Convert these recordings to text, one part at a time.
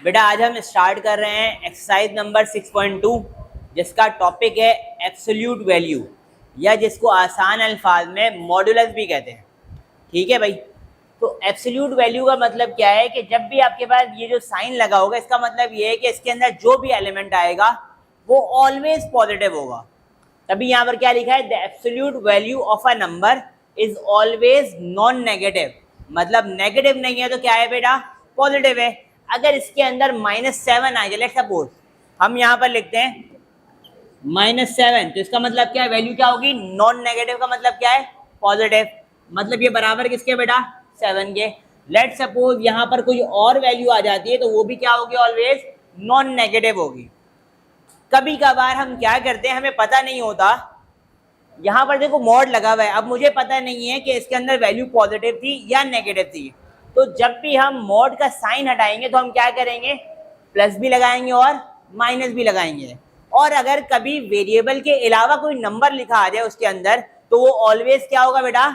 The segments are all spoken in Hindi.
बेटा आज हम स्टार्ट कर रहे हैं एक्सरसाइज नंबर 6.2 जिसका टॉपिक है एब्सोल्यूट वैल्यू या जिसको आसान अल्फाज में मॉडुलस भी कहते हैं। ठीक है भाई, तो एब्सोल्यूट वैल्यू का मतलब क्या है कि जब भी आपके पास ये जो साइन लगा होगा इसका मतलब ये है कि इसके अंदर जो भी एलिमेंट आएगा वो ऑलवेज पॉजिटिव होगा। तभी यहाँ पर क्या लिखा है, the absolute value of a number is always non negative, मतलब नेगेटिव नहीं है तो क्या है बेटा, पॉजिटिव है। अगर इसके अंदर -7 आ जाए, लेट्स सपोज हम यहाँ पर लिखते हैं -7, तो इसका मतलब क्या है, वैल्यू क्या होगी, नॉन नेगेटिव का मतलब क्या है, पॉजिटिव। मतलब ये बराबर किसके बेटा, 7 के। लेट्स सपोज यहाँ पर कोई और वैल्यू आ जाती है तो वो भी क्या होगी, ऑलवेज नॉन नेगेटिव होगी। कभी कभार हम क्या करते हैं, हमें पता नहीं होता, यहाँ पर देखो मॉड लगा हुआ है, अब मुझे पता नहीं है कि इसके अंदर वैल्यू पॉजिटिव थी या नेगेटिव थी, तो जब भी हम मॉड का साइन हटाएंगे तो हम क्या करेंगे, प्लस भी लगाएंगे और माइनस भी लगाएंगे। और अगर कभी वेरिएबल के अलावा कोई नंबर लिखा आ जाए उसके अंदर तो वो ऑलवेज क्या होगा बेटा,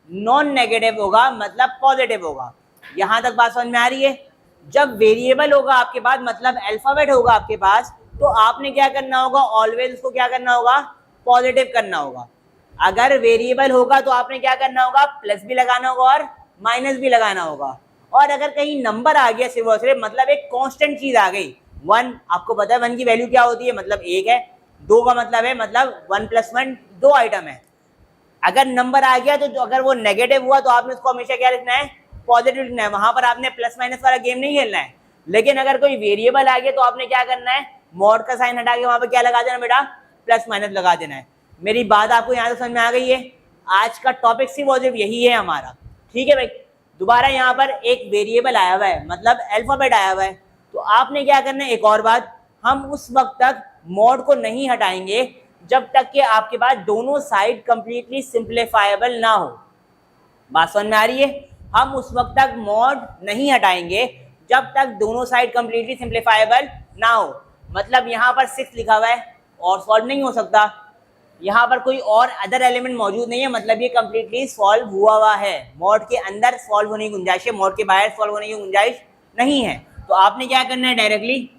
नॉन नेगेटिव होगा, मतलब पॉजिटिव होगा। यहाँ तक बात समझ में आ रही है। जब वेरिएबल होगा आपके पास, मतलब अल्फाबेट होगा आपके पास, तो आपने क्या करना होगा, ऑलवेज उसको क्या करना होगा, पॉजिटिव करना होगा। अगर वेरिएबल होगा तो आपने क्या करना होगा, प्लस भी लगाना होगा और माइनस भी लगाना होगा। और अगर कहीं नंबर आ गया सिर्फ और सिर्फ, मतलब एक कांस्टेंट चीज आ गई, 1, आपको पता है 1 की वैल्यू क्या होती है, मतलब 1 है। 2 का मतलब है, मतलब 1 + 1 2 आइटम है। अगर नंबर आ गया तो अगर वो नेगेटिव हुआ तो आपने उसको हमेशा क्या लिखना है, पॉजिटिव लिखना है। वहां पर आपने प्लस माइनस वाला गेम नहीं खेलना है। लेकिन अगर कोई वेरिएबल आ गया तो आपने क्या करना है, मॉड का साइन हटा के वहां पर क्या लगा देना बेटा, प्लस माइनस लगा देना है। मेरी बात आपको यहाँ से समझ में आ गई है। आज का टॉपिक सिर्फ और सिर्फ यही है हमारा। ठीक है भाई, दोबारा यहाँ पर एक वेरिएबल आया हुआ है, मतलब अल्फाबेट आया हुआ है, तो आपने क्या करना है, एक और बात, हम उस वक्त तक मॉड को नहीं हटाएंगे जब तक कि आपके पास दोनों साइड कंप्लीटली सिंप्लीफाइबल ना हो। बात समझ में आ रही है। हम उस वक्त तक मॉड नहीं हटाएंगे जब तक दोनों साइड कंप्लीटली सिंप्लीफाइबल ना हो। मतलब यहाँ पर 6 लिखा हुआ है और सॉल्व नहीं हो सकता, यहाँ पर कोई और अदर एलिमेंट मौजूद नहीं है, मतलब ये कंप्लीटली सॉल्व हुआ है। मॉड के अंदर सॉल्व होने की गुंजाइश है, मॉड के बाहर सॉल्व होने की गुंजाइश नहीं है। तो आपने क्या करना है, डायरेक्टली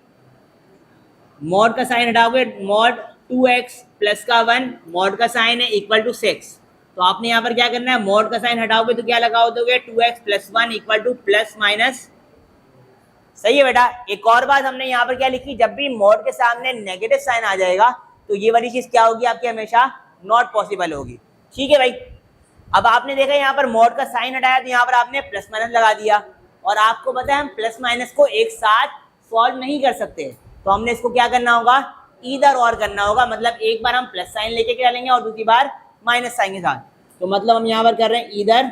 मॉड का साइन हटाओगे, मॉड 2x प्लस का 1, मॉड का साइन है इक्वल टू 6, तो आपने यहाँ पर क्या करना है, मॉड का साइन हटाओगे तो क्या लगा दोगे, 2x + 1 equal two plus minus. सही है बेटा। एक और बात हमने यहाँ पर क्या लिखी, जब भी मॉड के सामने नेगेटिव साइन आ जाएगा तो ये वाली चीज क्या होगी आपकी, हमेशा नॉट पॉसिबल होगी। ठीक है भाई। अब आपने देखा यहाँ पर मॉड का साइन हटाया तो यहाँ पर आपने प्लस माइनस लगा दिया, और आपको पता है हम प्लस माइनस को एक साथ सॉल्व नहीं कर सकते, तो हमने इसको क्या करना होगा, ईदर और करना होगा। मतलब एक बार हम प्लस साइन लेके चलेंगे और दूसरी बार माइनस साइन के साथ। तो मतलब हम यहाँ पर कर रहे हैं ईदर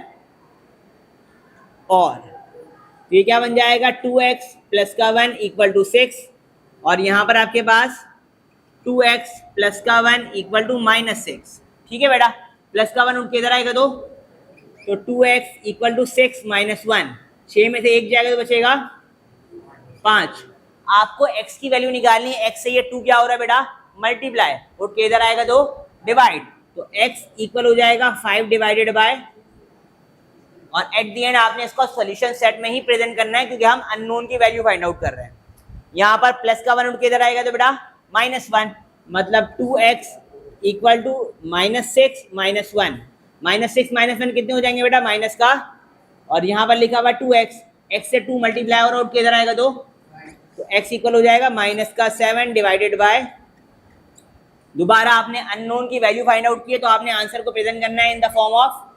और, तो ये क्या बन जाएगा, 2x प्लस का 1 इक्वल टू 6, और यहाँ पर आपके पास 2x प्लस का 1 इक्वल टू -6। ठीक है बेटा, प्लस का 1 उठ के इधर आएगा तो 2x इक्वल टू 6 - 1, 6 में से 1 जाएगा तो बचेगा 5। आपको x की वैल्यू निकालनी है, x से ये 2 क्या हो रहा है बेटा, मल्टीप्लाई, उठ के इधर आएगा तो डिवाइड, तो x इक्वल हो जाएगा 5 डिवाइडेड बाय, और एट दी एंड आपने इसको सॉल्यूशन सेट में ही प्रेजेंट करना है क्योंकि हम अननोन की वैल्यू फाइंड आउट कर रहे हैं। यहाँ पर प्लस का 1 उठ के इधर आएगा तो बेटा -1, मतलब 2x इक्वल टू -6 - 1, -6 - 1 कितने हो जाएंगे बेटा, माइनस का, और यहाँ पर लिखा हुआ 2x, x से 2 मल्टीप्लाई और उठ के इधर आएगा तो x इक्वल हो जाएगा -7 डिवाइडेड बाय, दोबारा आपने अननोन की वैल्यू फाइंड आउट की है तो आपने आंसर को प्रेजेंट करना है इन द फॉर्म ऑफ,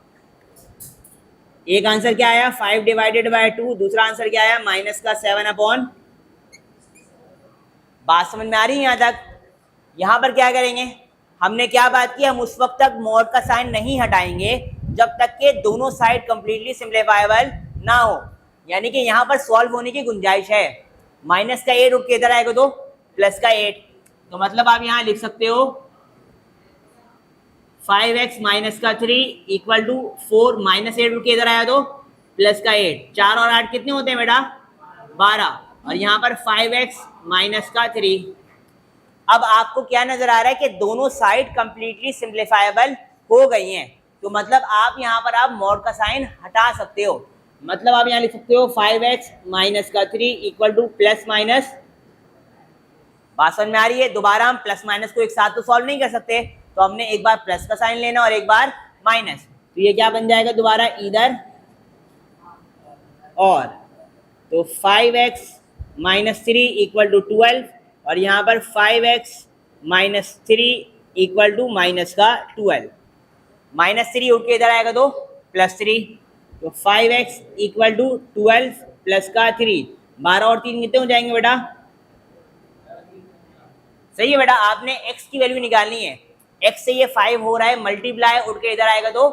एक आंसर क्या आया 5 डिवाइडेड बाय 2, दूसरा आंसर क्या आया -7/। बात समझ में आ रही है यहाँ तक। यहाँ पर क्या करेंगे, हमने क्या बात की, हम उस वक्त तक मॉड का साइन नहीं हटाएंगे जब तक के दोनों साइड कंप्लीटली सिंप्लीफाइबल ना हो, यानी कि यहाँ पर सॉल्व होने की गुंजाइश है। माइनस का 8 उठ के इधर आएगा तो प्लस का 8, तो मतलब आप यहाँ लिख सकते हो 5x माइनस का 3 इक्वल टू 4, -8 उठ के इधर आया तो प्लस का 8, 4 और 8 कितने होते हैं बेटा, 12, और यहाँ पर 5x माइनस का 3। अब आपको क्या नजर आ रहा है कि दोनों साइड कंप्लीटली सिंप्लीफाइबल हो गई हैं, तो मतलब आप यहाँ पर आप मॉड का साइन हटा सकते हो। मतलब आप यहाँ लिख सकते हो 5x माइनस का 3 इक्वल टू प्लस माइनस। बात समझ में आ रही है? दोबारा हम प्लस माइनस को एक साथ तो सॉल्व नहीं कर सकते, तो हमने एक बार प्लस का साइन लेना और एक बार माइनस। तो ये क्या बन जाएगा दोबारा, इधर और। तो 5x माइनस 3 इक्वल टू 12 और यहाँ पर 5x minus 3 equal to minus का 12। माइनस 3 उठ के इधर आएगा तो प्लस 3। तो 5x इक्वल टू 12 प्लस का 3। 12 और 3 कितने हो जाएंगे बेटा? सही है बेटा, आपने x की वैल्यू निकालनी है। x से ये 5 हो रहा है मल्टीप्लाई, उठ के इधर आएगा तो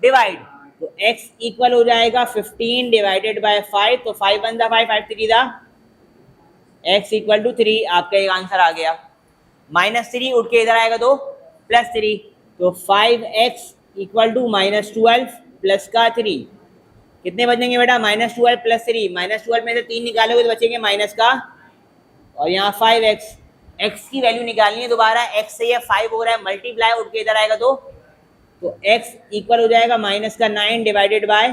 डिवाइड। तो x इक्वल हो जाएगा 15 डिवाइडेड बाय 5। तो 5 वन दा 5, 5 3 दा x इक्वल टू 3। आपका एक आंसर आ गया। माइनस 3 उठ के इधर आएगा तो प्लस 3। तो 5x equal to minus 12 plus का 3। कितने बचेंगे बेटा? Minus 12 plus 3। माइनस 12 में से 3 निकालोगे तो बचेंगे माइनस का, और यहाँ 5x। x की वैल्यू निकालनी है दोबारा। x से ये 5 हो रहा है मल्टीप्लाई, उठ के इधर आएगा तो x इक्वल हो जाएगा माइनस का 9 डिवाइडेड बाय,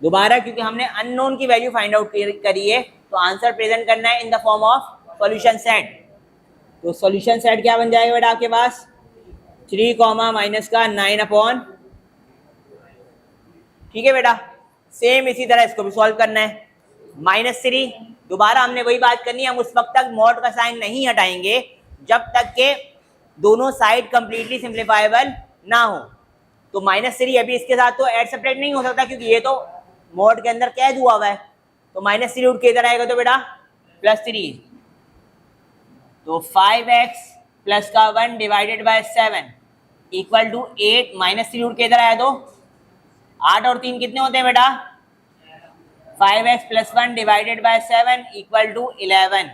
दोबारा क्योंकि हमने अननोन की वैल्यू फाइंड आउट करी है तो आंसर प्रेजेंट करना है in the form of solution set. तो सॉल्यूशन सेट क्या बन जाएगा बेटा आपके पास? 3 कॉमा माइनस का 9 अपॉन। ठीक है बेटा, सेम इसी तरह इसको भी सॉल्व करना है। माइनस 3, दोबारा हमने वही बात करनी है, हम उस वक्त तक मॉड का साइन नहीं हटाएंगे जब तक के दोनों साइड कंप्लीटली सिंप्लीफाइबल ना हो। तो माइनस 3 अभी इसके साथ तो ऐड सब्ट्रैक्ट नहीं हो सकता क्योंकि ये तो मॉड के अंदर कैद हुआ हुआ है। तो माइनस 3 उठ के इधर आएगा तो बेटा प्लस 3। तो 5x प्लस का 1 divided by 7 equal to 8। Minus 3 उठ के इधर आया तो 8 और 3 कितने होते हैं बेटा? 5x plus 1 divided by 7 equal to 11।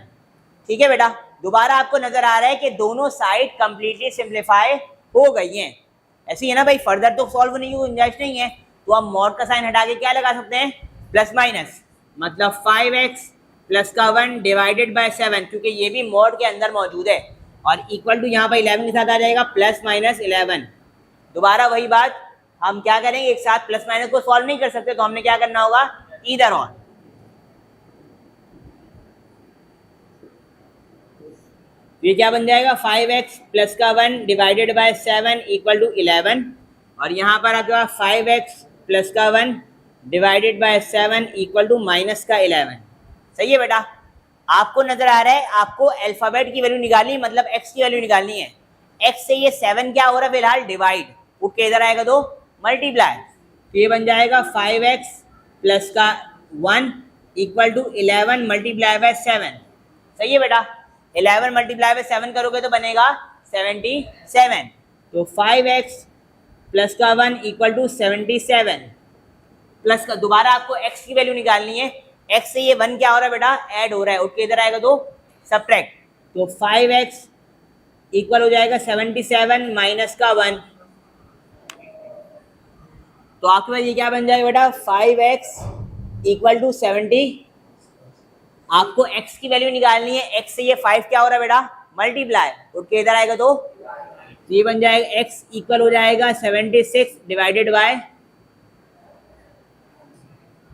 ठीक है बेटा, दोबारा आपको नजर आ रहा है कि दोनों साइड कंप्लीटली सिंप्लीफाई हो गई हैं। ऐसे ही है ना भाई, फर्दर तो सॉल्व नहीं की गुंजाइश नहीं है, तो हम मॉड का साइन हटा के क्या लगा सकते हैं? Plus minus. मतलब 5x प्लस का 1 डिवाइडेड बाय 7, क्योंकि ये भी मॉड के अंदर मौजूद है, और इक्वल टू यहाँ पर 11 के साथ आ जाएगा प्लस माइनस 11। दोबारा वही बात, हम क्या करेंगे, एक साथ प्लस माइनस को सॉल्व नहीं कर सकते, तो हमने क्या करना होगा? Either on. ये क्या बन जाएगा? 5x प्लस का 1 डिवाइडेड बाय 7 इक्वल टू 11, और यहाँ पर आपके पास 5x प्लस का 1 divided by 7 equal to minus का 11। सही है बेटा, आपको नजर आ रहा है, आपको अल्फाबेट की वैल्यू निकालनी, मतलब x की वैल्यू निकालनी है। x से ये 7 क्या हो रहा है फिलहाल? डिवाइड, उठ के इधर आएगा तो मल्टीप्लाई। तो ये बन जाएगा 5x प्लस का 1 इक्वल टू 11 मल्टीप्लाई बाय 7। सही है बेटा, 11 मल्टीप्लाई बाय 7 करोगे तो बनेगा 77। तो 5x प्लस का 1 इक्वल टू 77 प्लस का, दोबारा आपको x की वैल्यू निकालनी है। x से ये 1 क्या हो रहा है बेटा? ऐड हो रहा है, उठ के इधर आएगा तो सब्ट्रैक्ट। तो 5x इक्वल हो जाएगा 77 माइनस का 1। तो आपके पास ये क्या बन जाएगा बेटा? 5x equal to 70। आपको x की वैल्यू निकालनी है। x से ये 5 क्या हो रहा है बेटा? मल्टीप्लाई, उठ के इधर आएगा तो ये बन जाएगा x इक्वल हो जाएगा 76 डिवाइडेड बाय।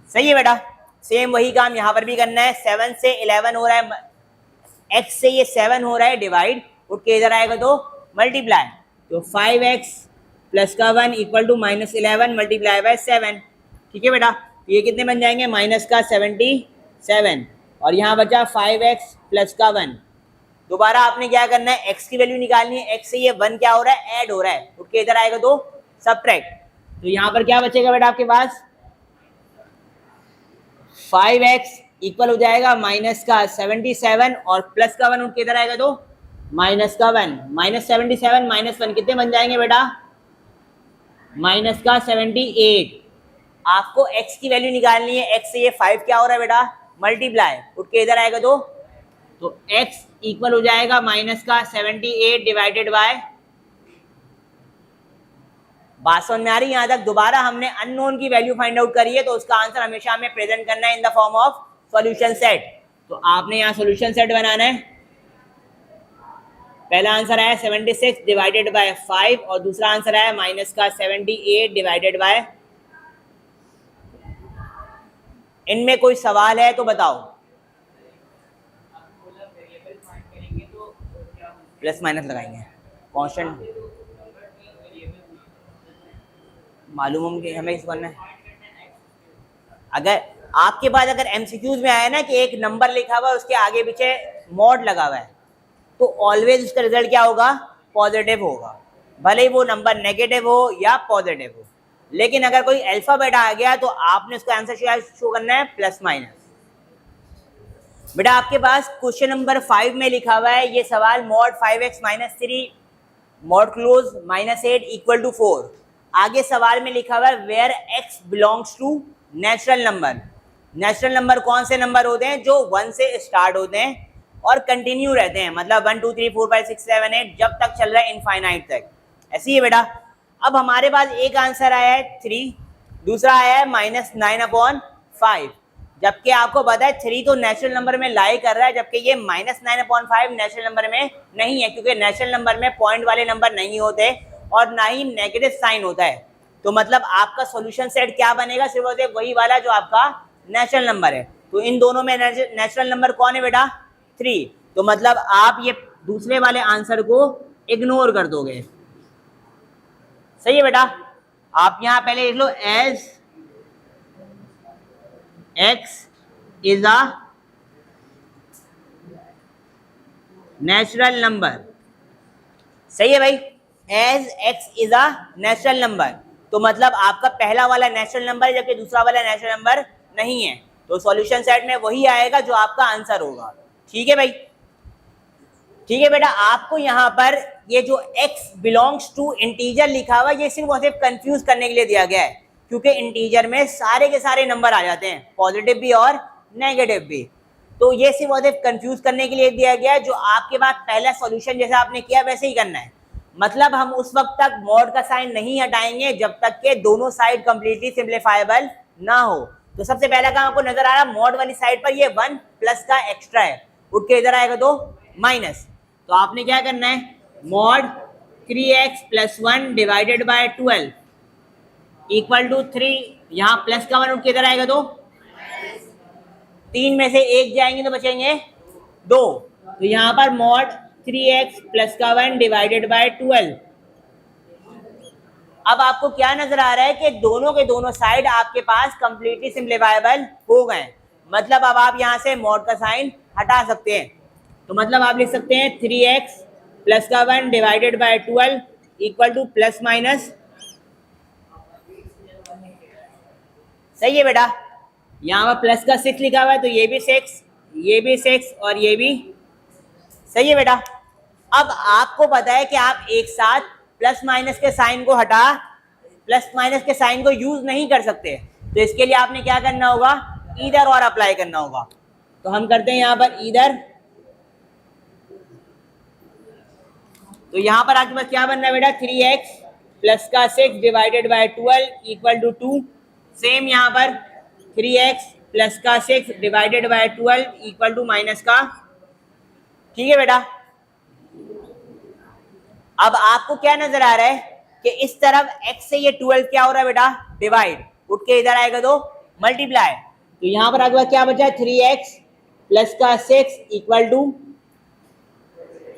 सही है बेटा, सेम वही काम यहाँ पर भी करना है। 7 से 11 हो रहा है, x से ये 7 हो रहा है डिवाइड, उठ के इधर आएगा तो मल्टीप्लाई। तो 5x प्लस का 1 equal to minus 11 multiply by 7। ठीक है बेटा, ये कितने बन जाएंगे? माइनस का 77, और यहाँ बचा 5x प्लस का 1। दोबारा आपने क्या करना है? x की वैल्यू निकालनी है। x से ये 1 क्या हो रहा है? ऐड हो रहा है, उठ के इधर आएगा तो सब्ट्रैक्ट। तो यहाँ पर क्या बचेगा बेटा आपके पास? 5x इक्वल हो जाएगा माइनस का 77 और प्लस का 1 उठ के इधर आएगा तो माइनस का 1। माइनस 77 माइनस 1 कितने बन जाएंगे बेटा? माइनस का 78। आपको x की वैल्यू निकालनी है। x से ये 5 क्या हो रहा है बेटा? मल्टीप्लाई, उठ के इधर आएगा तो x इक्वल हो जाएगा माइनस का 78 डिवाइडेड बाय। बात समझ में आ रही है यहाँ तक? दोबारा हमने अननोन की वैल्यू फाइंड आउट करी है, तो उसका आंसर हमेशा हमें प्रेजेंट करना है in the form of solution set. तो आपने यहाँ सॉल्यूशन सेट बनाना है। पहला आंसर आया 76 डिवाइडेड बाय 5, और दूसरा आंसर आया माइनस का 78 डिवाइडेड बाय इनमें कोई सवाल है तो बताओ। प्लस माइनस लगाएंगे, कांस्टेंट मालूम हम कि हमें इसको करना है। अगर आपके पास अगर एमसीक्यूज में आया ना कि एक नंबर लिखा हुआ है उसके आगे पीछे मॉड लगा हुआ है, तो ऑलवेज उसका रिजल्ट क्या होगा, पॉजिटिव होगा, भले ही वो नंबर नेगेटिव हो या पॉजिटिव हो। लेकिन अगर कोई अल्फाबेट आ गया तो आपने उसका आंसर शो करना है प्लस माइनस। बेटा आपके पास क्वेश्चन नंबर 5 में लिखा हुआ है ये सवाल, मॉड 5x - 3 मॉड क्लोज -8 = 4। आगे सवाल में लिखा हुआ है where x belongs to natural number. Natural number कौन से नंबर होते हैं, जो 1 से स्टार्ट होते हैं और कंटिन्यू रहते हैं, मतलब 1 2 3 4 5 6 7 8 जब तक चल रहा है इनफाइनाइट तक, ऐसे ही है बेटा। अब हमारे पास एक आंसर आया है 3, दूसरा आया है -9/5, जबकि आपको पता है 3 तो नेचुरल नंबर में लाई कर रहा है, जबकि ये -9/5 नेचुरल नंबर में नहीं है, क्योंकि नेचुरल नंबर में पॉइंट वाले नंबर नहीं होते और ना ही नेगेटिव साइन होता है। तो मतलब आपका सॉल्यूशन सेट क्या बनेगा, सिर्फ और सिर्फ वही वाला जो आपका नेचुरल नंबर है। तो इन दोनों में नेचुरल नंबर कौन है बेटा, 3। तो मतलब आप ये दूसरे वाले आंसर को इग्नोर कर दोगे, सही है बेटा। आप यहां पहले लिख लो as x is a natural number, सही है भाई, as x is a natural number. तो मतलब आपका पहला वाला नेचुरल नंबर है जबकि दूसरा वाला नेचुरल नंबर नहीं है, तो सॉल्यूशन सेट में वही आएगा जो आपका आंसर होगा। ठीक है भाई, ठीक है बेटा। आपको यहाँ पर ये जो x बिलोंग्स टू इंटीजर लिखा हुआ है ये सिर्फ और सिर्फ कंफ्यूज करने के लिए दिया गया है, क्योंकि इंटीजर में सारे के सारे नंबर आ जाते हैं, पॉजिटिव भी और नेगेटिव भी। तो ये सिर्फ और सिर्फ कंफ्यूज करने के लिए दिया गया है। जो आपके पास पहला सॉल्यूशन जैसा आपने किया वैसे ही करना है, मतलब हम उस वक्त तक मॉड का साइन नहीं हटाएंगे जब तक के दोनों साइड कंप्लीटली सिंप्लीफाइबल ना हो। तो सबसे पहला काम आपको नजर आ रहा है मॉड वाली साइड पर ये 1 प्लस का एक्स्ट्रा है, उठ के इधर आएगा तो माइनस। तो आपने क्या करना है, मॉड 3x + 1 डिवाइडेड बाय 12 = 3, यहाँ प्लस का 1 उठ के इधर आएगा तो 3 में से 1 जाएंगे तो बचेंगे 2। तो यहाँ पर मॉड 3x + का 1 डिवाइडेड बाय 12। अब आपको क्या नजर आ रहा है कि दोनों के दोनों साइड आपके पास कंप्लीटली सिंप्लीफाइबल हो गए, मतलब अब आप यहाँ से मॉड का साइन हटा सकते हैं। तो मतलब आप लिख सकते हैं 3x + का 1 डिवाइडेड बाय 12 = प्लस माइनस, सही है बेटा। यहाँ पर प्लस का 6 लिखा हुआ है तो ये भी 6, ये भी 6 और ये भी, सही है बेटा। अब आपको पता है कि आप एक साथ प्लस माइनस के साइन को हटा, प्लस माइनस के साइन को यूज नहीं कर सकते, तो इसके लिए आपने क्या करना होगा, ईदर और अप्लाई करना होगा। तो हम करते हैं यहाँ पर ईदर। तो यहाँ पर आपके पास क्या बनना है बेटा, 3x + का 6 डिवाइडेड बाय 12 = 2। सेम यहाँ पर 3x + का 6 डिवाइडेड बाय 12 = माइनस का, ठीक है बेटा। अब आपको क्या नजर आ रहा है कि इस तरफ x से ये 12 क्या हो रहा है बेटा, डिवाइड, उठ के इधर आएगा तो मल्टीप्लाई। तो यहाँ पर आपके पास क्या बचा है, 3x + का 6 =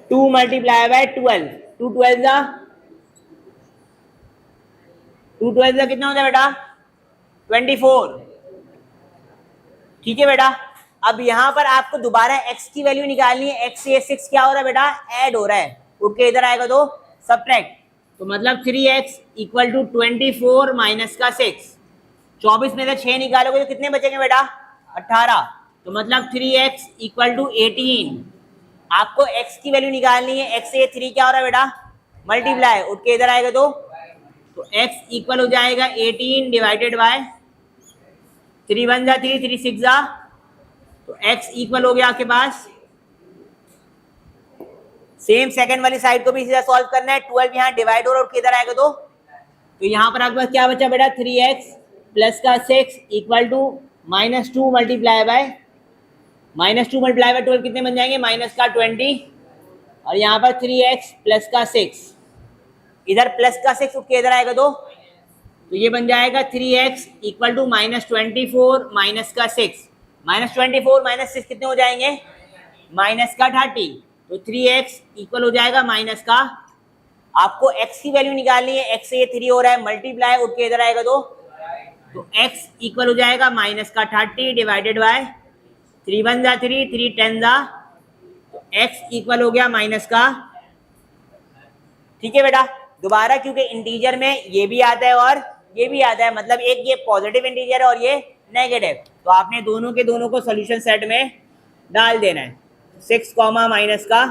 2 × 12, 2 12 कितना होता है बेटा, 24, ठीक है बेटा। अब यहाँ पर आपको दोबारा x की वैल्यू निकालनी है, x से ये 6 क्या हो रहा है बेटा, ऐड हो रहा है, उठ के इधर आएगा तो सब्ट्रैक्ट। तो मतलब 3x = 24 माइनस का 6, 24 में से 6 निकालोगे तो कितने बचेंगे बेटा, 18। तो मतलब 3x = 18। आपको x की वैल्यू निकालनी है, x से ये 3 क्या हो रहा है बेटा, मल्टीप्लाई, उठ के इधर आएगा तो x इक्वल हो जाएगा 18 डिवाइडेड बाय 3 1 जा 3 3 6 जा, तो x इक्वल हो गया आपके पास। सेम सेकंड वाली साइड को भी सीधा सॉल्व करना है, 12 यहाँ डिवाइड हो रहा है, किधर आएगा तो यहाँ पर आपके पास क्या बचा बेटा, 3x + का 6 = -2 मल्टीप्लाई बाय -2 मल्टीप्लाई बाय 12 कितने बन जाएंगे, -20, और यहाँ पर 3x + का 6, इधर प्लस का 6 उठ के इधर आएगा तो तो ये बन जाएगा 3x इक्वल टू -24 माइनस का 6, -24 माइनस 6 कितने हो जाएंगे, माइनस का 30। तो 3x इक्वल हो जाएगा माइनस का, आपको x की वैल्यू निकालनी है, x से ये 3 हो रहा है, मल्टीप्लाई उठ के इधर आएगा तो x इक्वल हो जाएगा माइनस का 30 डिवाइडेड बाय 3 1 जा 3, 3 10 जा, तो x इक्वल हो गया माइनस का, ठीक है बेटा। दोबारा क्योंकि इंटीजर में ये भी आता है और ये भी आता है, मतलब एक ये पॉजिटिव इंटीजर है और ये नेगेटिव, तो आपने दोनों के दोनों को सोल्यूशन सेट में डाल देना है। 6 कॉमा माइनस का